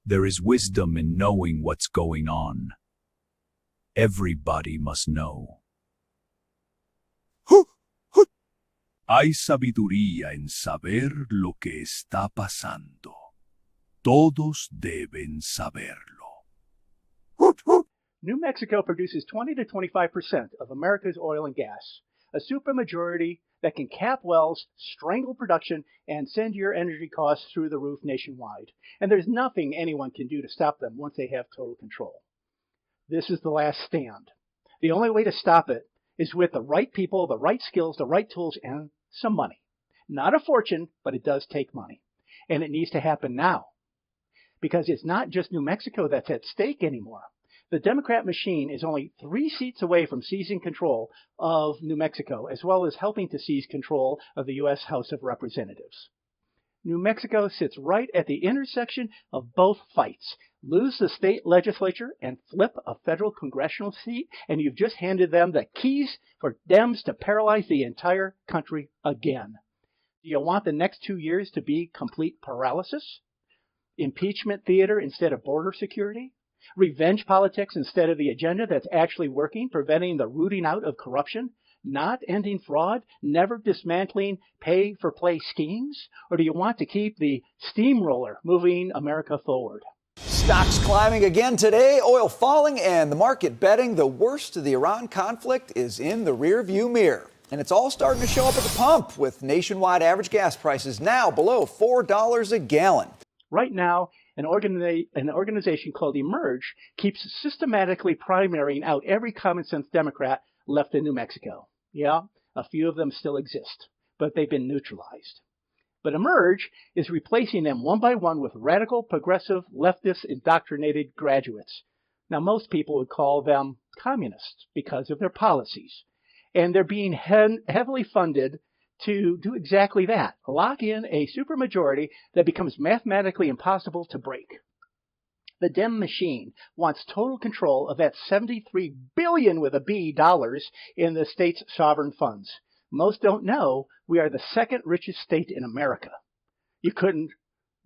There is wisdom in knowing what's going on. Everybody must know. Hay sabiduría en saber lo que está pasando. Todos deben saberlo. New Mexico produces 20 to 25% of America's oil and gas, a supermajority that can cap wells, strangle production, and send your energy costs through the roof nationwide. And there's nothing anyone can do to stop them once they have total control. This is the last stand. The only way to stop it is with the right people, the right skills, the right tools, and some money. Not a fortune, but it does take money. And it needs to happen now. Because it's not just New Mexico that's at stake anymore. The Democrat machine is only 3 seats away from seizing control of New Mexico, as well as helping to seize control of the U.S. House of Representatives. New Mexico sits right at the intersection of both fights. Lose the state legislature and flip a federal congressional seat, and you've just handed them the keys for Dems to paralyze the entire country again. Do you want the next 2 years to be complete paralysis? Impeachment theater instead of border security? Revenge politics instead of the agenda that's actually working, preventing the rooting out of corruption? Not ending fraud? Never dismantling pay-for-play schemes? Or do you want to keep the steamroller moving America forward? Stocks climbing again today, oil falling, and the market betting the worst of the Iran conflict is in the rearview mirror. And it's all starting to show up at the pump, with nationwide average gas prices now below $4 a gallon. Right now, an organization called Emerge keeps systematically primarying out every common-sense Democrat left in New Mexico. Yeah, a few of them still exist, but they've been neutralized. But Emerge is replacing them one by one with radical, progressive, leftist, indoctrinated graduates. Now, most people would call them communists because of their policies. And they're being heavily funded to do exactly that, lock in a supermajority that becomes mathematically impossible to break. The Dem machine wants total control of that $73 billion with a B dollars in the state's sovereign funds. Most don't know we are the second richest state in America. You couldn't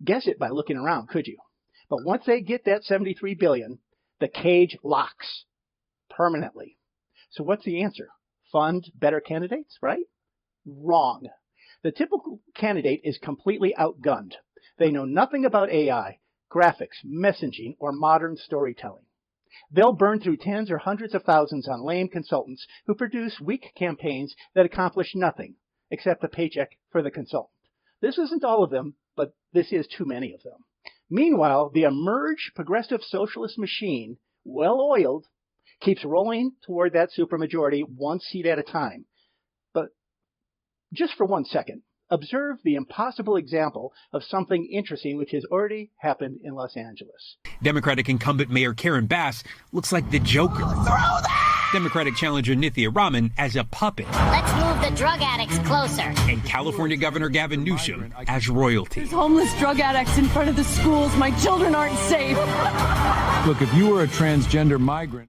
guess it by looking around, could you? But once they get that $73 billion, the cage locks permanently. So what's the answer? Fund better candidates, right? Wrong. The typical candidate is completely outgunned. They know nothing about AI, graphics, messaging, or modern storytelling. They'll burn through tens or hundreds of thousands on lame consultants who produce weak campaigns that accomplish nothing except a paycheck for the consultant. This isn't all of them, but this is too many of them. Meanwhile, the Emerge progressive socialist machine, well-oiled, keeps rolling toward that supermajority one seat at a time. But just for 1 second, observe the impossible example of something interesting which has already happened in Los Angeles. Democratic incumbent Mayor Karen Bass looks like the Joker. Throw that! Democratic challenger Nithya Raman as a puppet. Let's move the drug addicts closer. And California Governor Gavin Newsom as royalty. There's homeless drug addicts in front of the schools. My children aren't safe. Look, if you were a transgender migrant...